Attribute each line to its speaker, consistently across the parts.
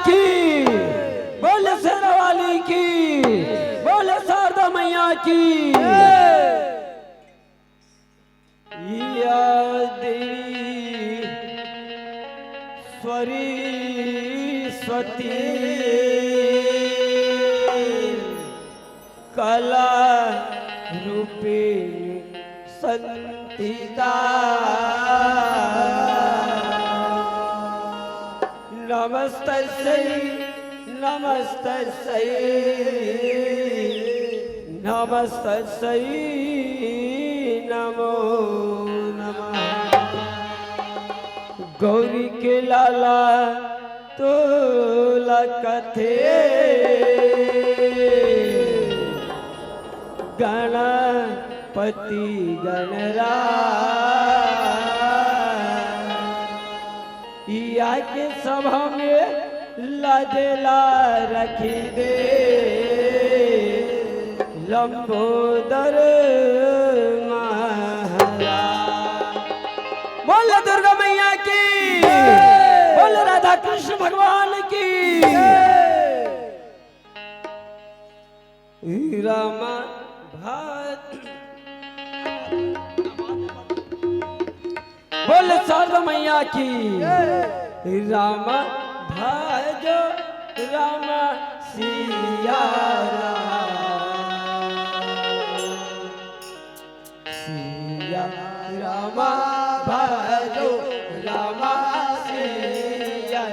Speaker 1: की, बोले शेरवाली की, बोले शारदा मैया की। या देवी सरस्वती कला रूपिणी संतिता नमस्तस्यै नमस्तस्यै नमस्तस्यै नमो नमः। गौरी के लाला तोला कथे गणपति गणराज या के सभा में लाजला रखी दे लंबोदर महाराज। बोल दुर्गा मैया की, बोल राधा कृष्ण भगवान की। रामा बोल शारदा मैया की। राम भजो राम सिया सिया राम भजो राम सिया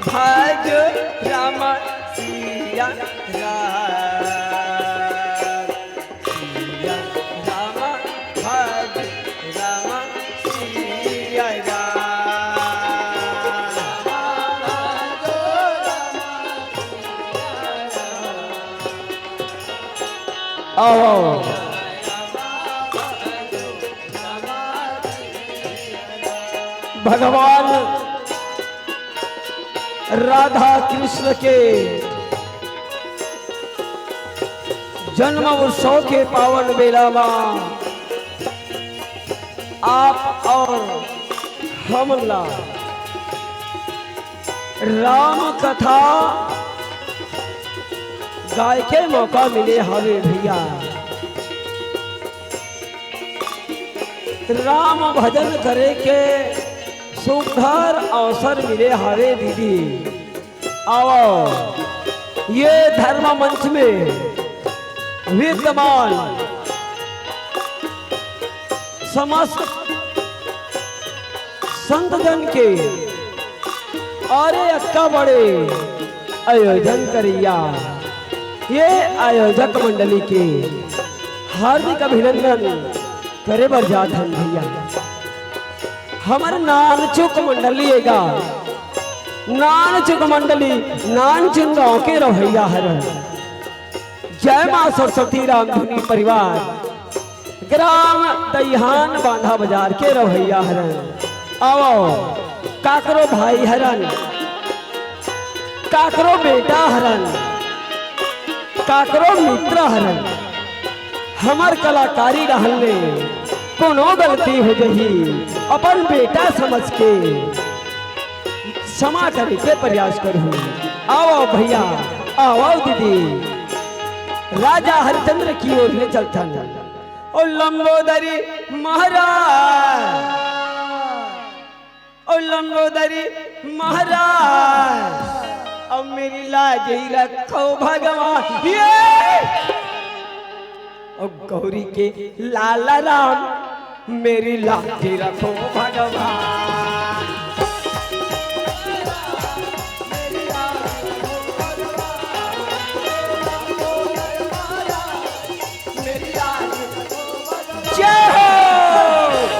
Speaker 1: भाग राम सिया सिया राम भाग राम सिया आओ भगवान राधा कृष्ण के जन्म उत्सव के पावन बेला में आप और हमला राम कथा गाय के मौका मिले हवे भैया। राम भजन करे के सुंदर अवसर मिले हवे दीदी। आओ ये धर्म मंच में विद्यमान समस्त संत जन के और अक्का बड़े आयोजन करिया ये आयोजक मंडली के हार्दिक अभिनंदन करे बर जात हन भैया हमार नान चुक मंडली एगा नान चुक मंडली नान चुन गाँव के रवैया हर जय माँ सरस्वती रामधुनी परिवार ग्राम दहिहान बांधा बाजार के रवैया हरन आओ काकरो भाई हरन काकरो बेटा हरन काकरो मित्र हरन हमार कलाकारी रहने कोनो गलती हो जही अपन बेटा समझ के क्षमा करे के प्रयास करूँ आओ भैया आओ दीदी राजा हरिचंद्र की ओर ले चलता ओ लंबोदरी महाराज ओ लंबोदरी महाराज अब मेरी लाज ही रखो भगवान ये और गौरी के लाला राम मेरी लाठी रखो भगवान जय हो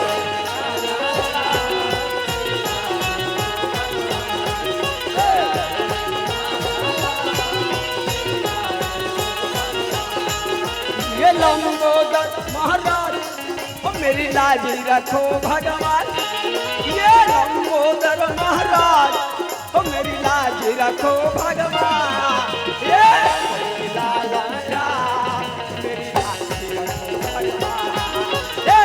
Speaker 1: ये लंबोदर महाराज मेरी लाज रखो भगवान ये लंबोदर महाराज मेरी लाज रखो भगवान ये लाला राम मेरी लाज रखो भगवान ये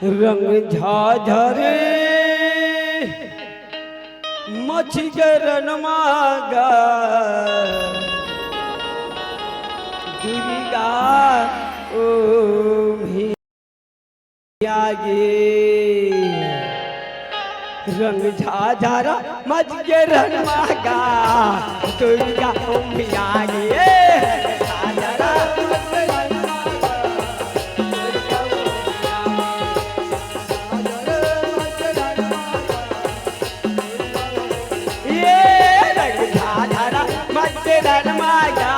Speaker 1: रंग झाझरे मछी गरन मागा दुर्गा ओ आगे रंग झाझरा मछ गरन मागा दुर्गा ओ आगे मागा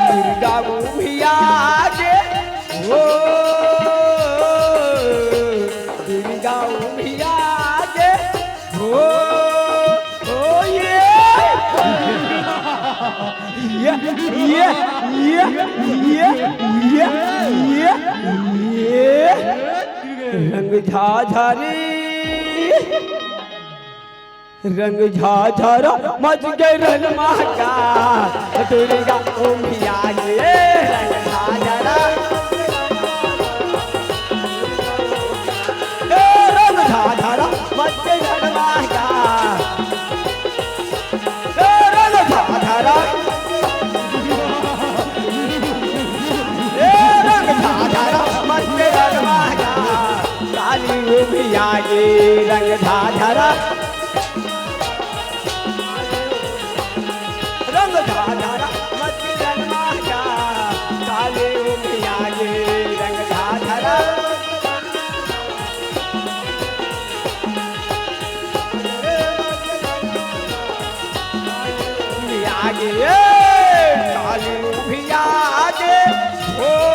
Speaker 1: दुर्गा आगे ओ दुर्गा आगे ओ रंग झाझरी रंग झाझरा मच गए रन मागा दुर्गा ओम आगे रंग झाझरा रंग झाझरा मच गए रन मागा रंग झाझरा आगे रंग झाझरा रंग झाझरा मत मागा काले आगे रंग झाझरा आगे काले आगे ओ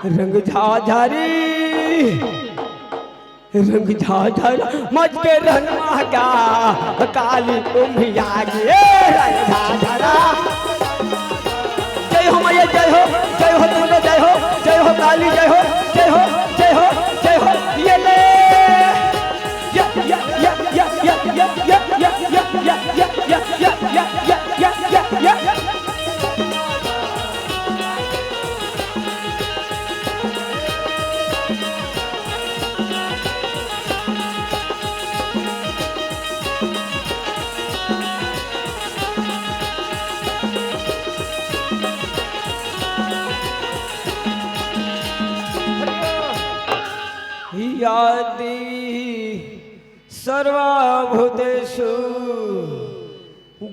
Speaker 1: रंग झाझरी रंग झाझरा मच के रन मागा काली कुम्भिया गे रंग झाझरा जय हो मैया जय हो तुमने जय हो काली जय हो जय हो जय हो जय हो ये ले या सर्वभूतेषु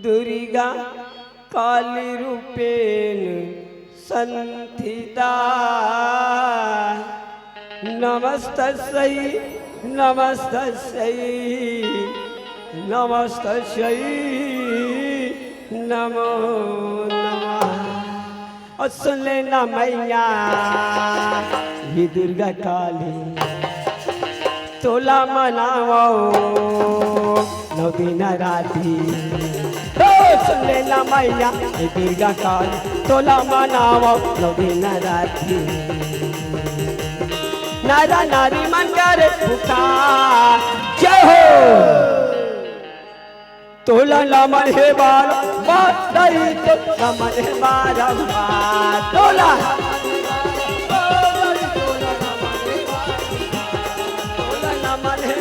Speaker 1: दुर्गा काली रूपेण संस्थिता नमस्तस्यै नमस्तस्यै नमस्तस्यै नमो नमः। और सुन लेना मैया ये दुर्गा काली तोला मनाओ नौ दिन राती। सुन लेना मैया दुर्गा काली तोला मनाओ नौ दिन राती। नारा नारी मन करे पुकार जय हो तोला नमन है बार बार तो नमन है बारंबार तोला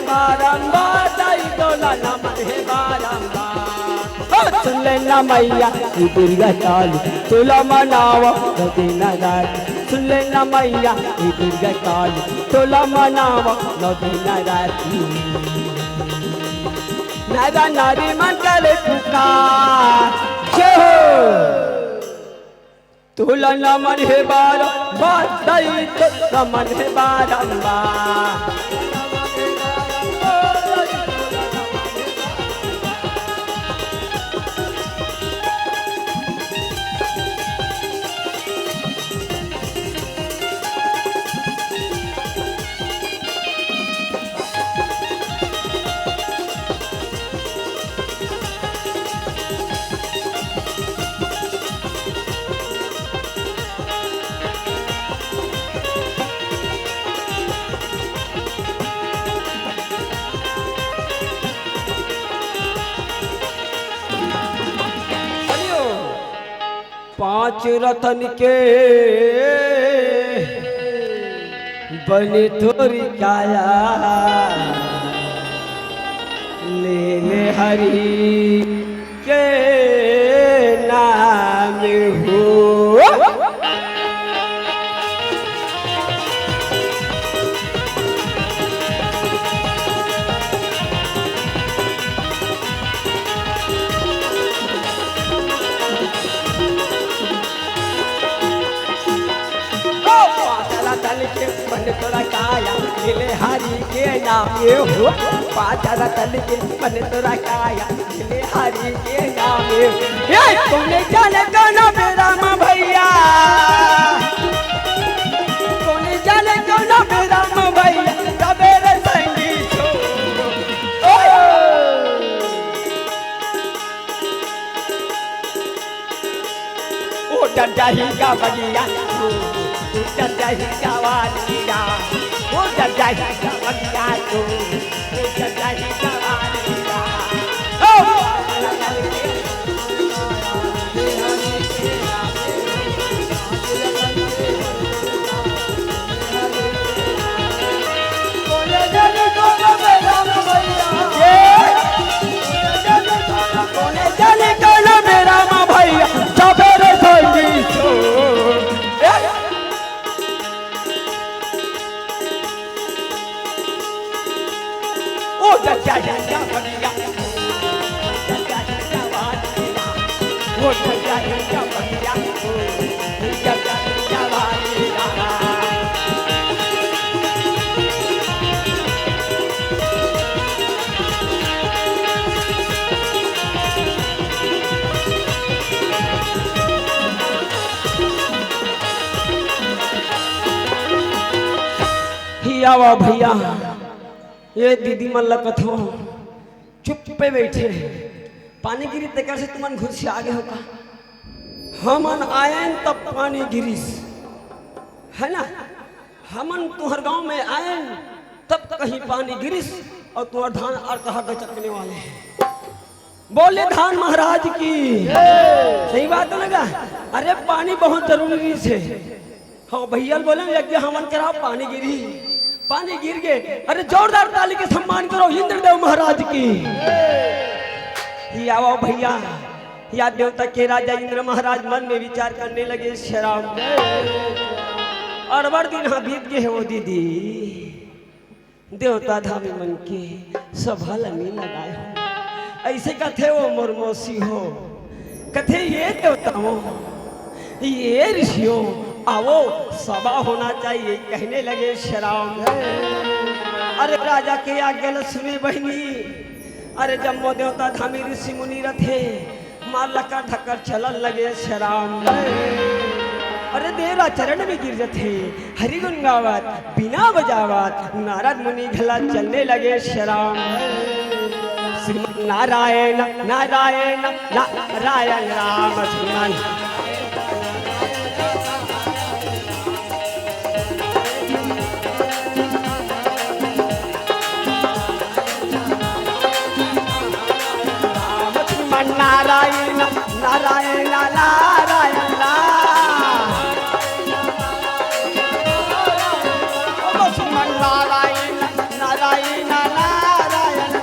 Speaker 1: बारंबार दाई तोला नमन है बारंबार। सुन लेना मैया दुर्गा काली तोला मनाओ दिन रात। सुन लेना मैया दुर्गा काली तोला मनाओ दिन रात। नारा नारी मन करे पुकार जय हो तोला नमन है बारंबार दाई तो नमन है बारंबार। पांच रतन के बने थोड़ी काया ले ले हरि के नाम हो। मन तोरा काया मिले हरि के नाम हो। पाचरा तल के मन तोरा काया मिले हरि के नाम हो। तूने जाने कौन मेरा माँ भैया तूने जाने कौन मेरा माँ भैया सवेरे संगी ओ डरही का बगिया जजाही जवानिया वो जजाही जवानिया तो वो जजाही जवानिया कोने जाने कौन मेरा भैया कोने जाने कौन मेरा माँ भैया सवेरे संगी छो। आवा भैया ये दीदी मन लगत हो चुप पे बैठे पानी गिरी तक से तुमन घुस से आगे होगा हमन आयन तब पानी गिरिस है ना। हमन तुहर गांव में आयन तब कहीं पानी गिरिस और तुम्हार धान और कहा चकने वाले बोले धान महाराज की सही बात लगा। अरे पानी बहुत जरूरी से। हाँ भैया बोले यज्ञ हवन कराओ, पानी गिरी, पानी गिर गए। अरे जोरदार ताली के सम्मान करो इंद्रदेव महाराज की। आओ भैया, या देवता के राजा इंद्र महाराज मन में विचार करने लगे शराब और दिन हाँ बीत गए हो दीदी, देवता धामी मन के सभा नहीं लगाए हो। ऐसे कथे वो मोरमोसी हो, कथे ये देवता हो, ये ऋषियों आओ सभा होना चाहिए, कहने लगे शराब। अरे राजा के आज्ञा लक्ष्मी बहनी, अरे जब वो देवता धामी ऋषि मुनि रथे मार लकर धक्कर चलन लगे शराब। अरे देवरा चरण में गिर जाते हरिगुण गावत बिना बजावत नारद मुनि घला चलने लगे शराब। श्रीमन नारायण नारायण नारायण राम श्रीमान नारायण नारायण नारायण नारायण नारायण नारायण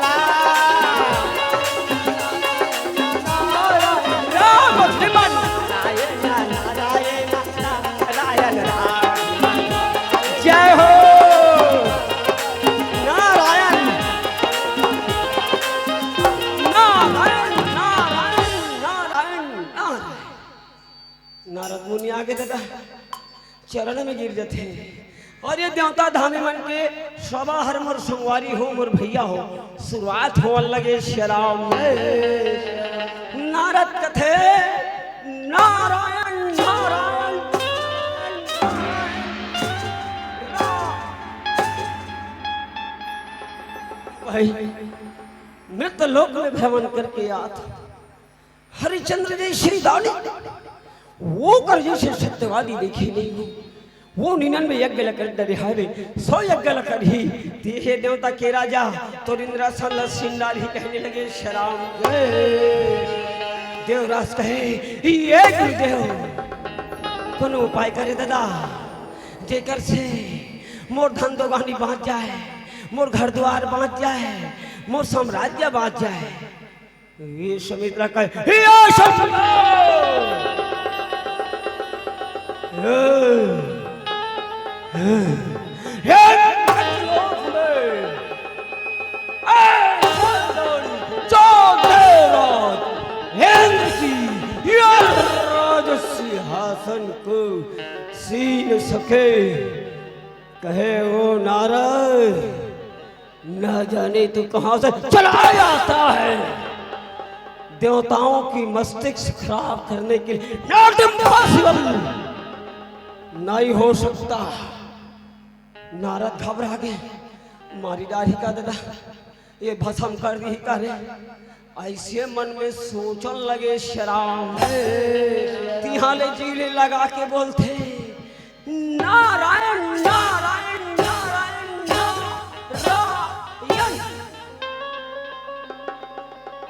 Speaker 1: राम श्रीमन नारायण नारायण नारायण जय हो नारायण नारायण नारद मुनि आगे दादा चरण में गिर जाते और ये देवता धामी मन के सभा हर मोर संगवारी हो, मोर भैया हो, शुरुआत हो लगे शराब। नारद कथे नारायण नारायण भाई मृत लोक में भ्रमण करके आत हरिचंद्र जी श्री दानी वो कर जैसे सत्यवादी देखे नहीं हो, वो 99 यज्ञ लकर डरिहारे 100 यज्ञ लकर ही देहे देवता के राजा तो इंद्रासन सिंदार ही कहने लगे शराब। देवराज कहे ये गुरुदेव कोनो उपाय करे दादा, जेकर से मोर धन दोगानी बाँच जाए, मोर घर द्वार बाँच जाए, मोर साम्राज्य बाँच जाए। ये समित्रा कहे सिंहासन को सीन सके, कहे वो नारद न जाने तू कहां से चला आता है, देवताओं की मस्तिष्क खराब करने के लिए नॉट इम्पॉसिबल, नहीं हो सकता। नारद घबरा गए, मारी डाही का दादा ये भस्म कर दी करे, ऐसे मन में सोचन लगे शराब। तिहाले जीले लगा के बोलते नारायण नारायण नारायण नारायण।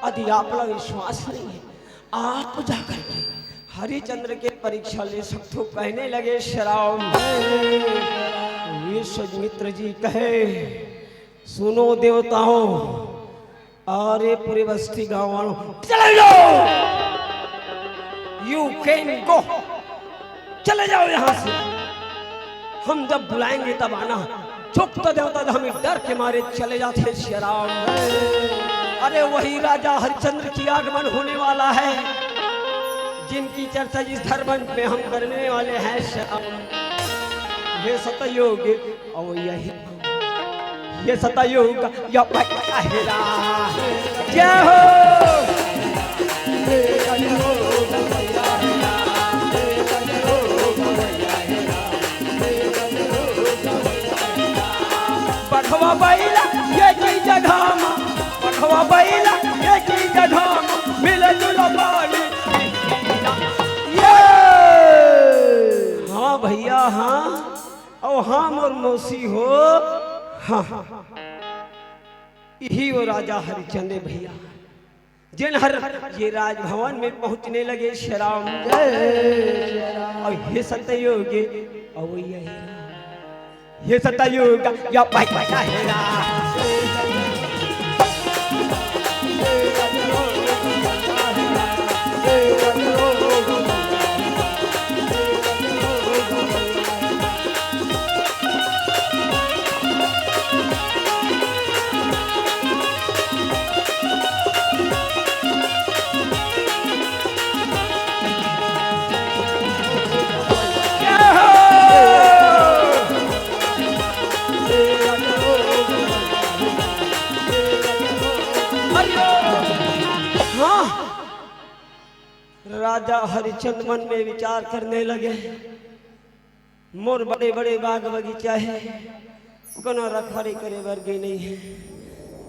Speaker 1: यदि आप लोग विश्वास नहीं है, आप जाकर के हरिचंद्र के परीक्षा ले सकते हो, कहने लगे शराब। मित्र जी कहे सुनो देवताओं, अरे पूरे बस्ती गांव वालों चले जाओ, यू कैन गो, चले जाओ यहां से, हम जब बुलाएंगे तब आना। चुप तो देवता हमें डर के मारे चले जाते शराब। अरे वही राजा हरिचंद्र की आगमन होने वाला है, जिनकी चर्चा इस धर्म में हम करने वाले हैं शराब। ये सतयुग और ये सतयुग या पहला जय हो। पठवा बैला ये की जगह में, पठवा बैला ये की जगह में मिले जुलो बाड़ी। हाँ भैया हाँ, और हाँ मोर मौसी हो, हाँ यही वो राजा हरिचंद्र भैया जिन हर ये राजभवन में पहुंचने लगे श्री राम और हे सतयुग और ये सतयुग या भाई भाई हेरा राजा हरिचंद मन में विचार करने लगे मोर बड़े बड़े बाग बगीचा है कोनो रखवारी करे वर्गी नहीं है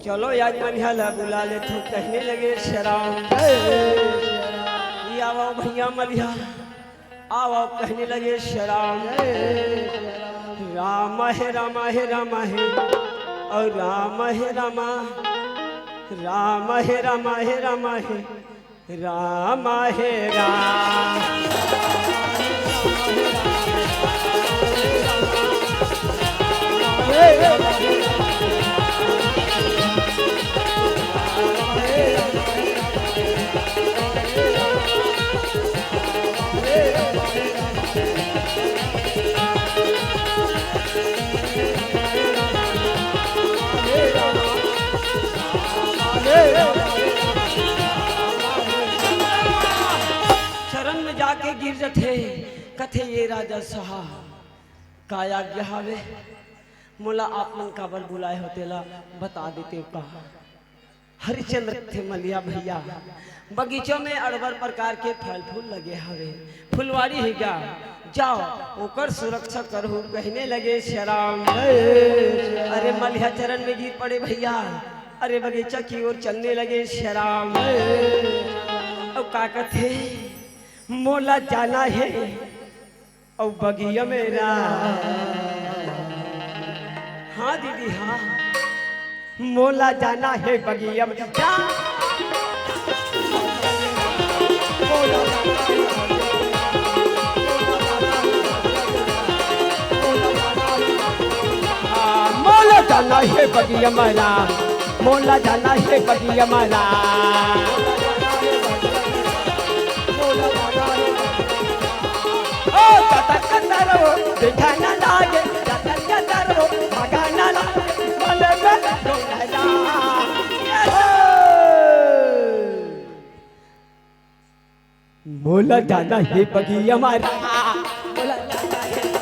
Speaker 1: चलो आज मलिहाला बुला ले तो कहने लगे शराम आओ भैया मलिहा आओ कहने लगे शराम राम है राम है राम है और राम है राम राम है राम है राम है राम है राम जाके गिर थे कथे ये राजा सहा काया गहावे मोला आपमन काबर बुलाए होतेला बता देते कहा हरिचंद्र थे मलिया भैया बगीचों में अड़बर प्रकार के फल फूल लगे हवे फुलवारी है क्या जाओ ओकर सुरक्षा करो कहने लगे शराम अरे मलिया चरण में गिर पड़े भैया अरे बगीचा की ओर चलने लगे शराम अब का कथे मोला जाना है और बगिया मेरा हाँ दीदी हाँ मोला जाना है बगिया में मोला जाना है बगिया मेरा मोला जाना है बगिया मेरा दिखाना लागे भगाना लागे मोला जाना है बगी हमारा मोला जाना है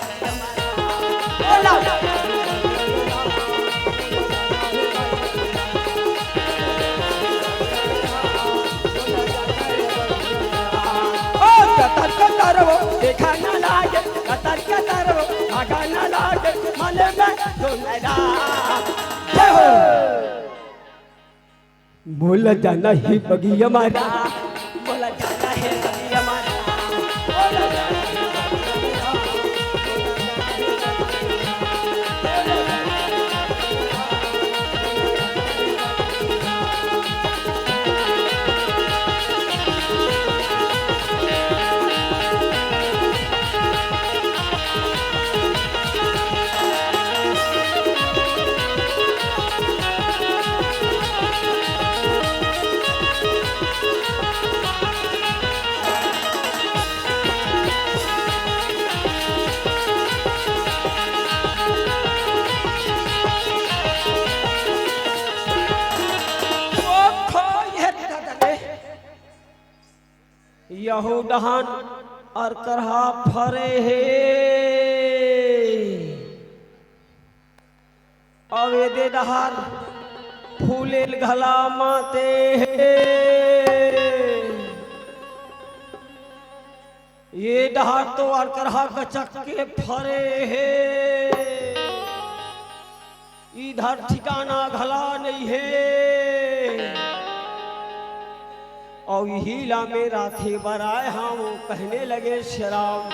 Speaker 1: दिखाना लागे कतर कतर भगाना लागे मन में मोला जाना है बगी हमारा मोला जाना है बगी हमारा यहूदहन और करहा फरे हे अवेदे दहार फूलेल घला माते हे ये दहार तो और करहा कचक के फरे हे इधर ठिकाना घला नहीं है और हीला में राखे बराए हम कहने लगे शराब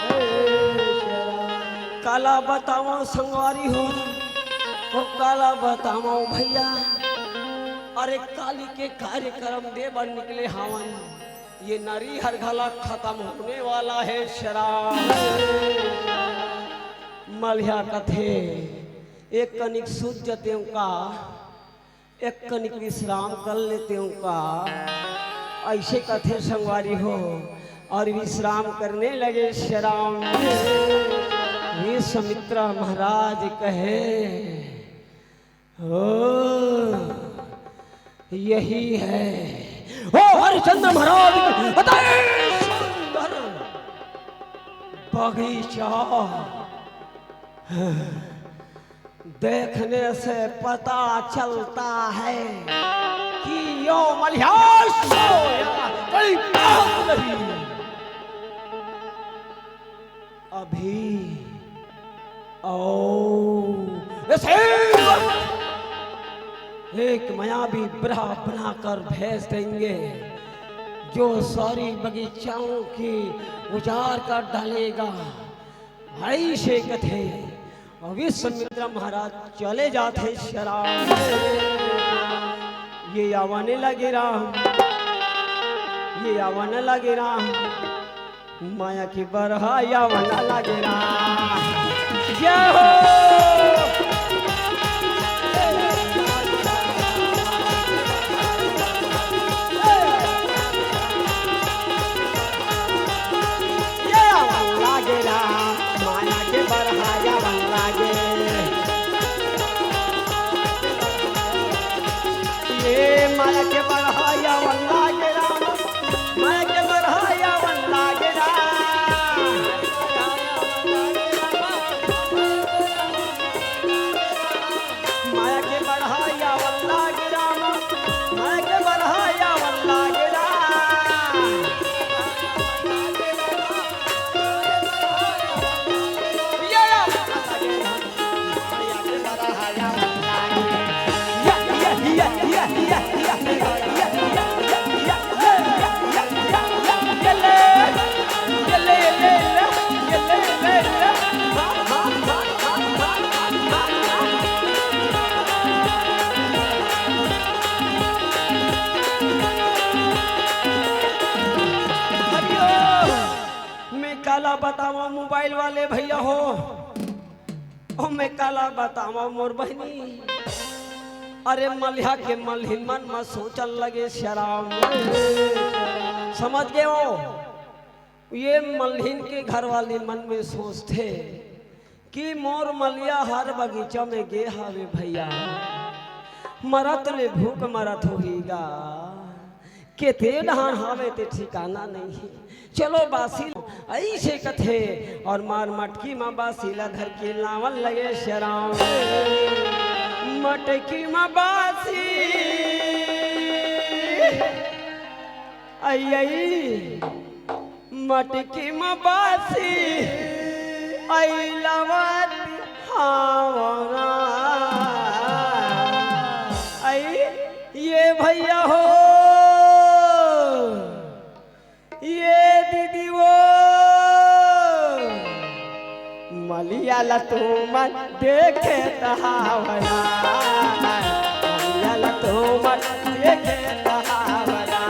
Speaker 1: काला बताओ संगवारी हो काला बताओ भैया अरे काली के कार्यक्रम देवर निकले हवन, ये नारी हर घला खत्म होने वाला है शराब। मलिया कथे एक कनिक सूझ जते का, एक कनिक विश्राम कर लेते का, ऐसे कथे संगवारी हो और विश्राम करने लगे शराब। विश्वामित्र महाराज कहे ओ यही है ओ हरिश्चंद्र महाराज सुंदर बगीचा, देखने से पता चलता है कि यो मलिहास कोई बात नहीं। अभी एक मायावी ब्रह बनाकर भेज देंगे जो सारी बगीचाओं की उजाड़ कर डालेगा। ऐसे कथे विश्वामित्र महाराज चले जाते शराब। ये आवाने लगे राम, ये आवाने लगे राम, माया की बरहा आवाना लगे राम। जय हो माया के बरहाया बन लागे, ये माया के बरहाया बन लागे राम, माया के बरहाया बन लागे राम। माया के बरहाया बन लागे राम, माया के बरहाया बन लागे राम। काला बतावा मोबाइल वाले भैया हो, ओ मैं काला बतावा मोर बहनी। अरे मलिया के मलहिन मन में सोचन लगे शराब, समझ गए हो। ये मलहिन के घर वाले मन में सोचते कि मोर मलिया हर बगीचा में गे हावे भैया, मरत ले भूख मरत होगा, केते डहान हावे ते ठिकाना नहीं। चलो बासी ऐसे कथे और मार मटकी माँ बासीला धर के लावन लगे शराब। मटकी माँ बासी आई, मटकी माँ बासी आई लावन हावना आई। ये भैया हो ये दीदी वो मलिया तू मन देखे तहावना, मलिया तू मन देखे तहावना।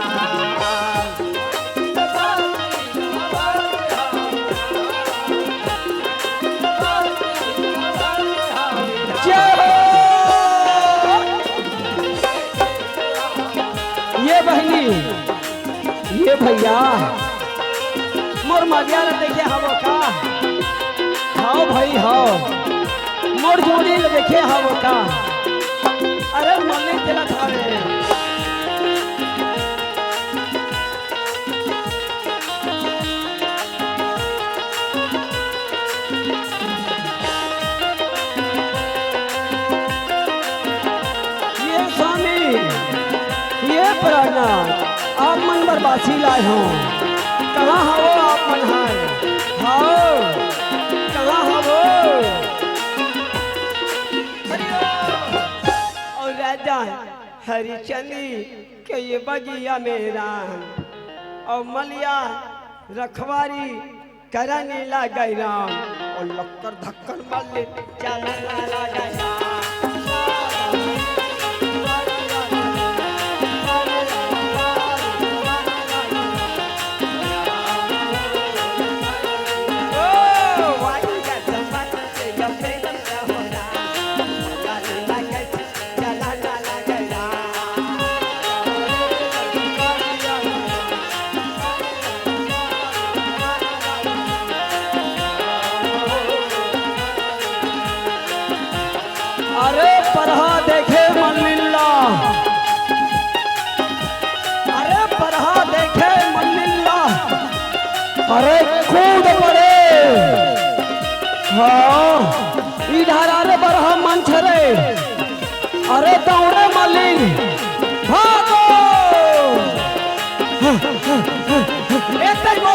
Speaker 1: ये बहनी ये भैया मोर मलिया देखे हवो का, हाँ भाई हाँ मोर जोड़ी देखे हवो का। अरे मल्ले चला था रे ये स्वामी ये प्राणा आप मन बरबासी लाए हो, कहाँ हो आप मन है हाँ कहाँ हो। और राजा हरिचंदी के ये बगिया मेरा और मलिया रखवारी करने लगा राम, और लक्कर धक्कर मारले चलने लगा राम। कूद पड़े। हाँ इधर अरे बरहा मंच रे, अरे दौड़े मलिन भागो। ये गदा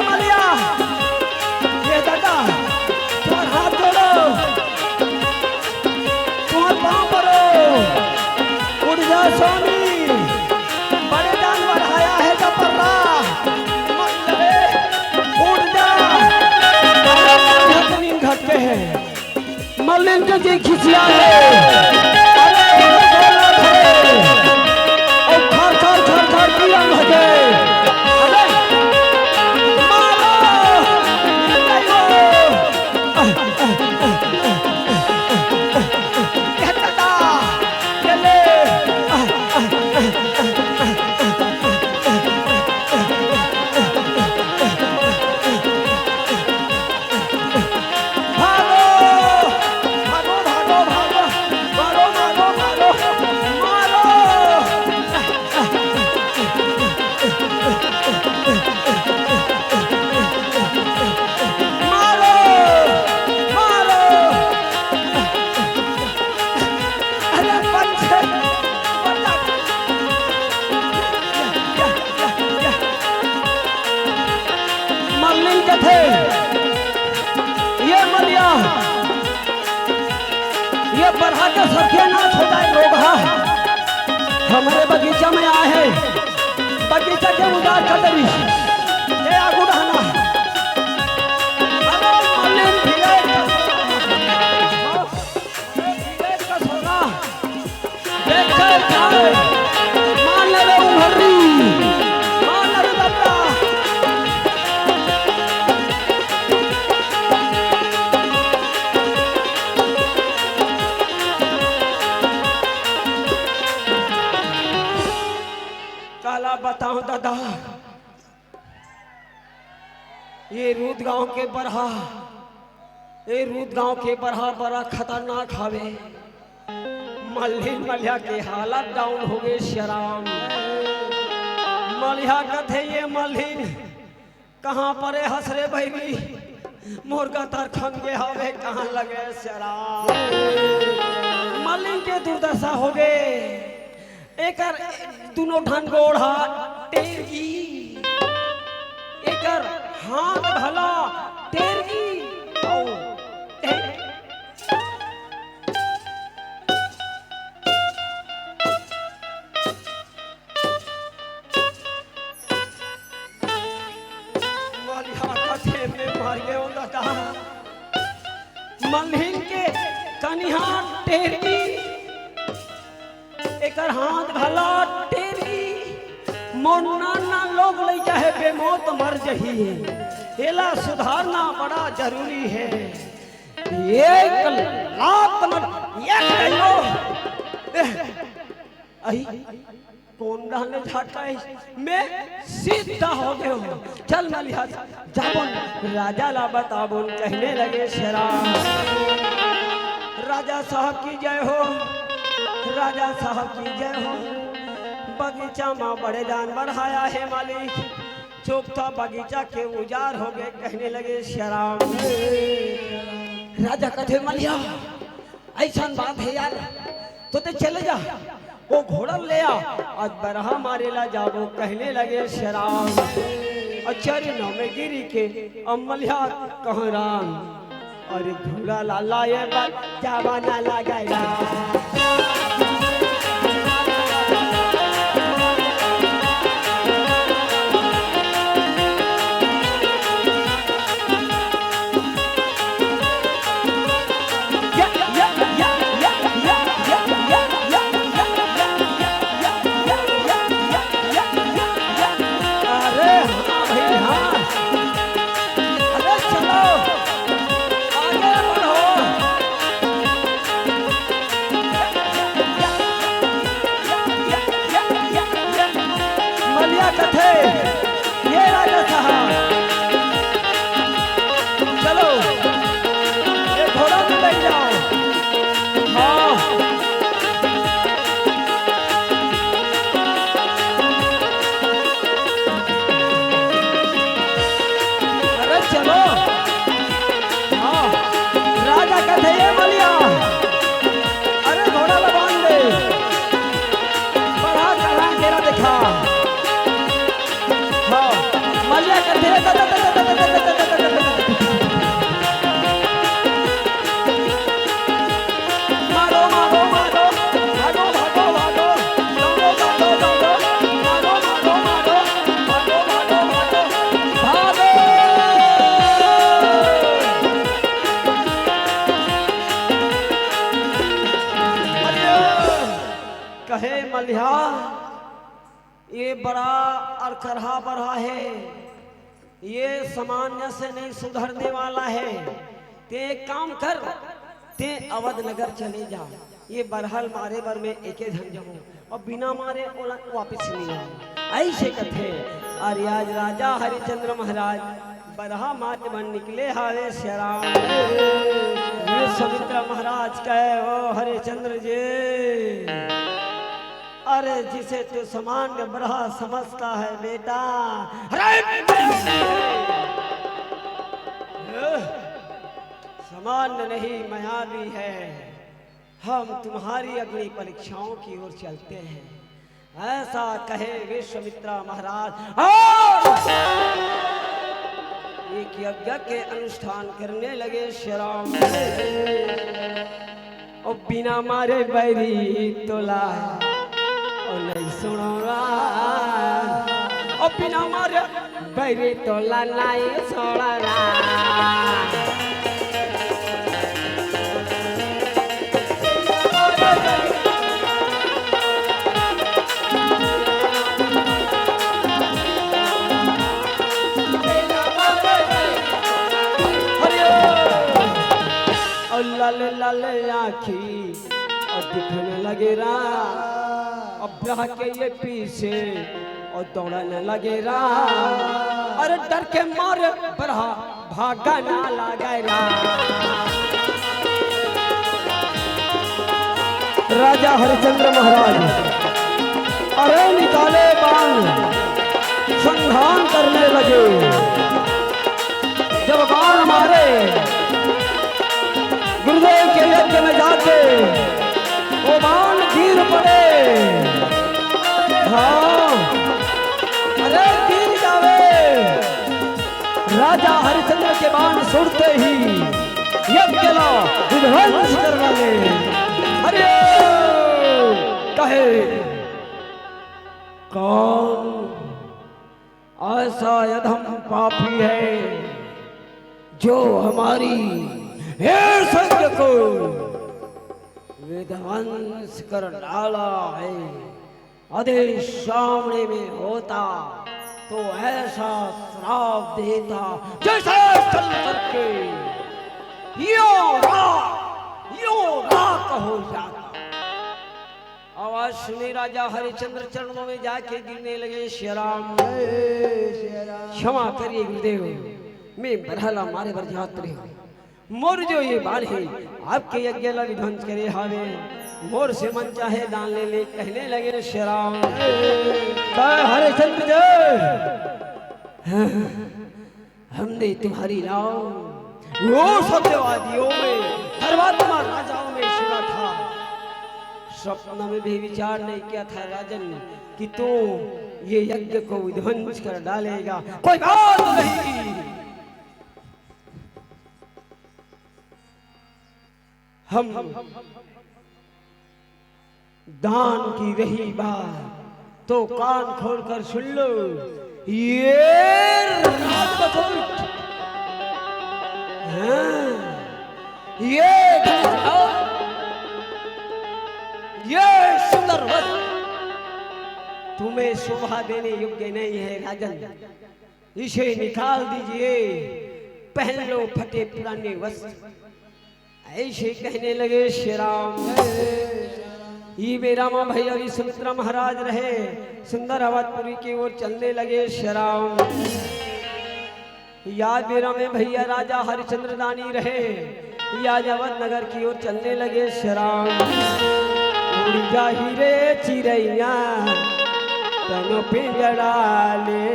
Speaker 1: मलिया, ये दादा तुम्हार हाथ जोड़ो, तुम्हार पाँव पड़ो, उठ जा स्वामी, बड़े दान बढ़ाया है तो पर्रा मत लगे, उठ जा। नींद घटके हैं मलिन के जी खिसिया है, अरे और खर खर खर खर पिया भगे, बढ़ा के सत्यानाश हो जाए लोग। हमारे बगीचा में आए हैं, बगीचा के उदार कदरी ये आगू रहना। बताओ दादा, ये रूद गांव के बरहा, ये रूद गांव के बरहा बड़ा खतरनाक हवे। मल्लिन मलिया के हालत डाउन हो गए शराम। मलिया कथे ये मल्लिन कहाँ पर हसरे बैरी मुर्गा तर खन के हवे कहाँ लगे शराम। मल्लिन के दुर्दशा हो गए, एकर दोनों ढन गोड़ा टेरगी, एकर हाथ भला टेरगी मल्लिन के कनिहा टेरगी, एकर हाथ भला टेरी मोना ना लोग ले जाए बेमौत मर जही है। एला सुधारना बड़ा जरूरी है। एक लात मत एक कहियो आई कौन रहने झाटा है मैं सीधा हो गए हो। चल मलिया जाबन राजा ला बताबन कहने लगे शराब। राजा साहब की जय हो, राजा साहब की जय हो। बगीचा में बड़े दान बढ़ाया है मालिक, चुप था बगीचा के उजार हो गए कहने लगे शराब। राजा कथे मलिया ऐसा बात है यार, तो चले जा वो घोड़ा ले आ, आज बरहा मारे ला जाबो कहने लगे शराब। आचार्य नाम में गिरी के अमलिया कहरान, अरे घोड़ा लाला ये बात जावा ना लगाया। कहे मलिहा ये बड़ा और करहा बड़ा है, ये सामान्य से नहीं सुधरने वाला है। ते एक काम कर, ते अवध नगर चले जा, ये बरहल मारे बर में एके धन जाओ और बिना मारे वापिस नहीं आओ। ऐसे कथे अरे आज राजा हरिचंद्र महाराज बरहा मार बन निकले हारे श्याम विश्वामित्र महाराज कहे ओ हरिचंद्र जी, अरे जिसे तू सामान्य बरहा समझता है बेटा, सामान्य नहीं मायावी है। हम तुम्हारी अग्नि परीक्षाओं की ओर चलते हैं, ऐसा कहे विश्वामित्र महाराज। एक यज्ञ के अनुष्ठान करने लगे श्याम और बिना मारे बैरी तोला और नहीं सुनोगा, और बिना मारे बैरी तोला नहीं सुनोगा। लाल लाल आँखी और दिखने लगे रा, अब ब्याह के ये पीछे और दौड़ने लगे रा, अरे डर के मारे बरहा भागा ना लगे रा। राजा हरिचंद्र महाराज अरे निकाले बाण संधान करने लगे। जब बाण मारे गुरुदेव के यज्ञ में जाके वो बाण गिर पड़े। हाँ अरे गिर जावे। राजा हरिचंद्र के बाण सुनते ही यज्ञ ला विध्वंस कर डाले। अरे कहे कौन ऐसा अधम पापी है जो हमारी हे संग को विध्वंस कर डाला है। आदेश सामने में होता तो ऐसा श्राप देता जैसे चल करके यो रात हो जाता। आवाज सुने राजा हरिचंद्र चरणों में जाके गिरने लगे। श्याम क्षमा करिए गुरुदेव, मैं बरहला मारे बर जात्री मोर जो ये बाल है आपके यज्ञ ला विध्वंस करे हावे, मोर से मन चाहे दान ले ले कहने लगे। श्याम हरिचंद्र हमने तुम्हारी नाम वो सत्यवादियों में सर्वात्मा राजाओं में सुना था, स्वप्न में भी विचार नहीं किया था राजन कि तू ये यज्ञ को विध्वंस कर डालेगा। कोई बात नहीं, हम दान की रही बात तो कान खोलकर सुन लो। ये ये सुंदर वस्त्र तुम्हें शोभा देने योग्य नहीं है राजन, इसे निकाल दीजिए, पहन लो फटे पुराने वस्त्र। ऐसे कहने लगे। श्याम ये मेरा माँ भैया सुमित्रा महाराज रहे सुंदर अवधपुरी की ओर चलने लगे। श्याम याद मेरा में भैया राजा हरिचंद्र दानी रहे, याद अवध नगर की ओर चलने लगे। श्याम उड़ी जा हीरे चिड़ैया तनो पिंजड़ा ले,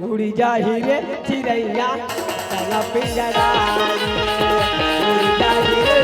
Speaker 1: उड़ी जा हीरे चिड़ैया तनो पिंजड़ा ले, उड़ी जा हीरे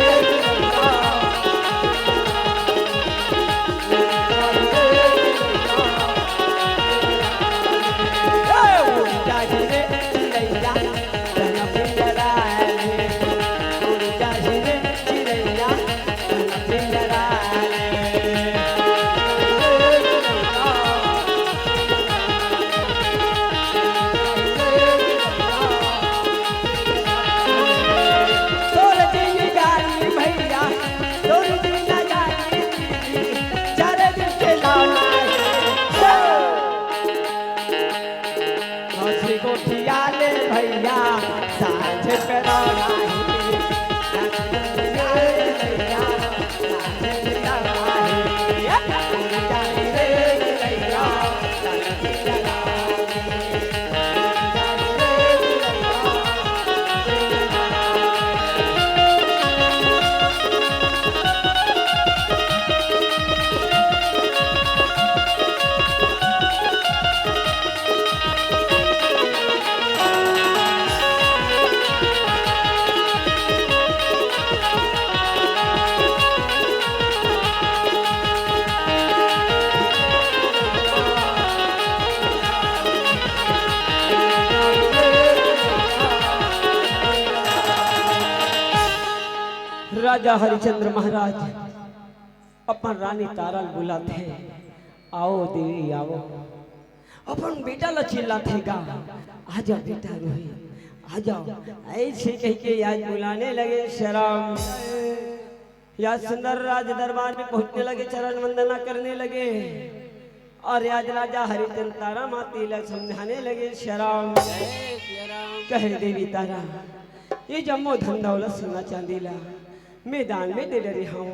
Speaker 1: राजा हरिचंद्र महाराज अपन रानी तारल बुलाते, आओ देवी आओ। अपन बेटा ला चिल्लाते गा, आजा बेटा रोहित आ जाओ। ऐसे कह के आज बुलाने लगे शराम। या सुंदर राज दरबार में पहुंचने लगे, चरण वंदना करने लगे और आज राजा हरिचंद्र तारा माती लग समझाने लगे शराम। कहे देवी तारा ये जम्मो धन दौलत सोना चांदी ला मैदान में दे डरे हूँ,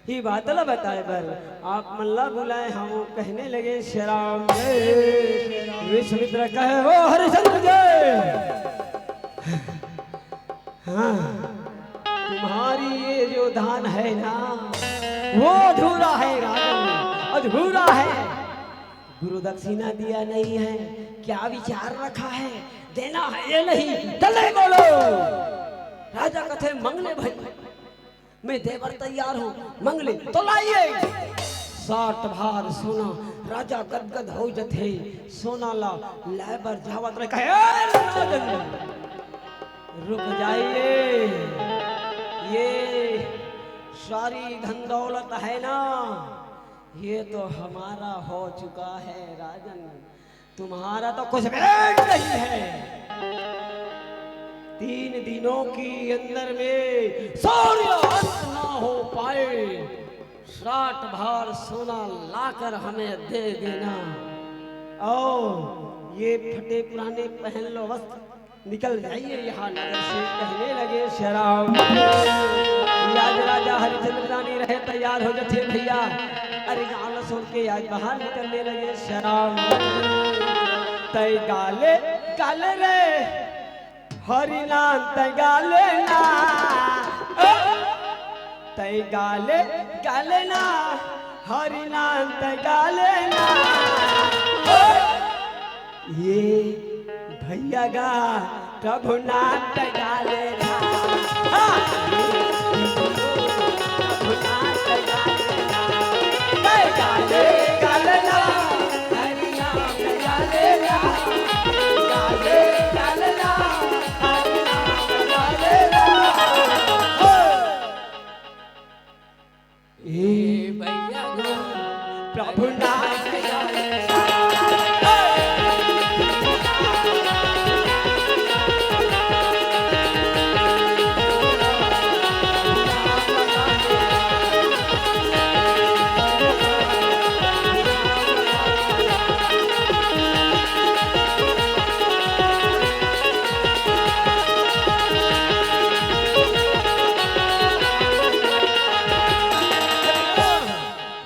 Speaker 1: ये बात ला बताए बर आप मल्ला बुलाए हम। कहने लगे शराम। विश्वामित्र कहे ओ हरिचंद्र जय। हाँ तुम्हारी ये जो दान है ना वो अधूरा है राजन, अधूरा है। गुरु दक्षिणा दिया नहीं है, क्या विचार रखा है, देना है ये नहीं चले बोलो। राजा कथे मंगले भाई, मैं देवर तैयार हूँ, मंगले तो लाइए। 60 भार सोना राजा गदगद हो जथे, सोना ला लेबर जावत रे। कहे राजन रुक जाइए, ये सारी धन दौलत है ना ये तो हमारा हो चुका है राजन, तुम्हारा तो कुछ भेंट नहीं है। 3 दिनों की अंदर में सूर्य अस्त ना हो पाए, 60 भार सोना लाकर हमें दे देना। और ये फटे पुराने पहन लो वस्त्र, निकल जाइए यहाँ नगर से। कहने लगे शराब। आज राजा हरिचंद्र रानी रहे तैयार हो जाते भैया। अरे गाना सुन के आज बाहर निकलने लगे शराब। तय गाले गाले रे हरिनाम तय गाले ना, तय गाले गाले ना हरिनाम तय गाले ना। ये भैया गा प्रभु नाम तय गाले ना, प्रभु नाम तय गाले ना। तय गाले गाले ना हरिनाम तय गाले ना, गाले गाले ना हरिनाम तय गाले ना। ये भैया गा प्रभु नाम तय गाले ना।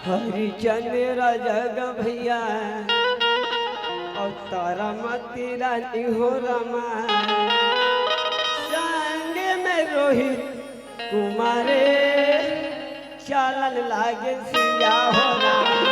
Speaker 1: हरिचंद्र जग भैया और तारा मती रानी हो रमा, संग में रोहित कुमारे चलन लागे सिया हो रामा।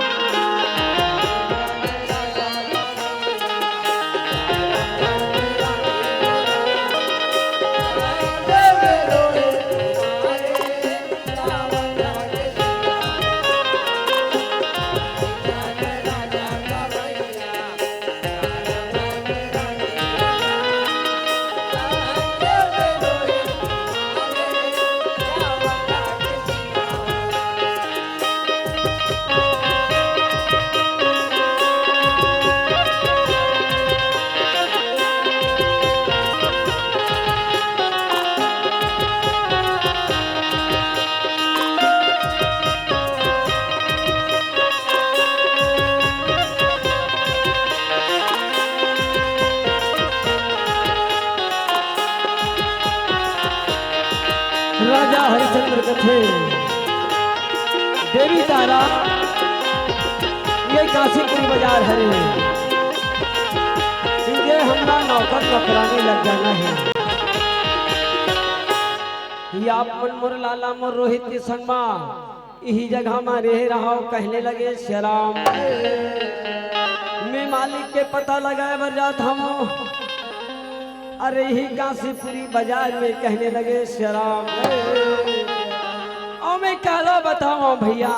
Speaker 1: राजा हरिचंद्र कथे देवी तारा ये काशीपुर बाजार हरे, इनके हमरा नौकर पकड़ाने लग जाना है। ये आप मोर लाला मोर रोहित के संगमा यही जगह में रह रहा हूँ। कहने लगे शराम। मैं मालिक के पता लगाए बर जाता हूँ। अरे ही काशीपुरी बाजार में कहने लगे शराब। और मैं कहला बताऊं भैया,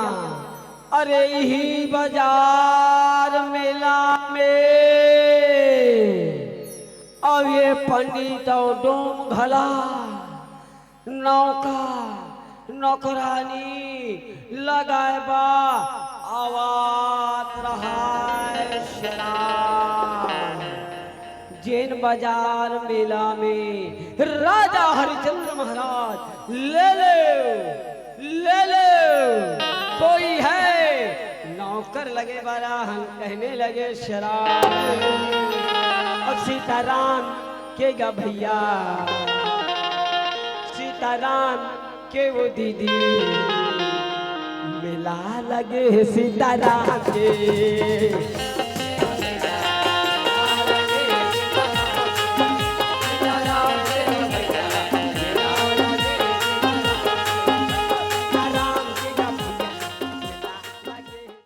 Speaker 1: अरे ही बाजार मेला में अब ये पंडित और डोम घला नौका नौकरानी लगाए बा आवाज रहा शराब। जैन बाजार मेला में राजा हरिचंद्र महाराज ले ले कोई है नौकर लगे वाला हम कहने लगे शराब। अब सीताराम के गा भैया सीताराम के वो दीदी मिला लगे सीताराम के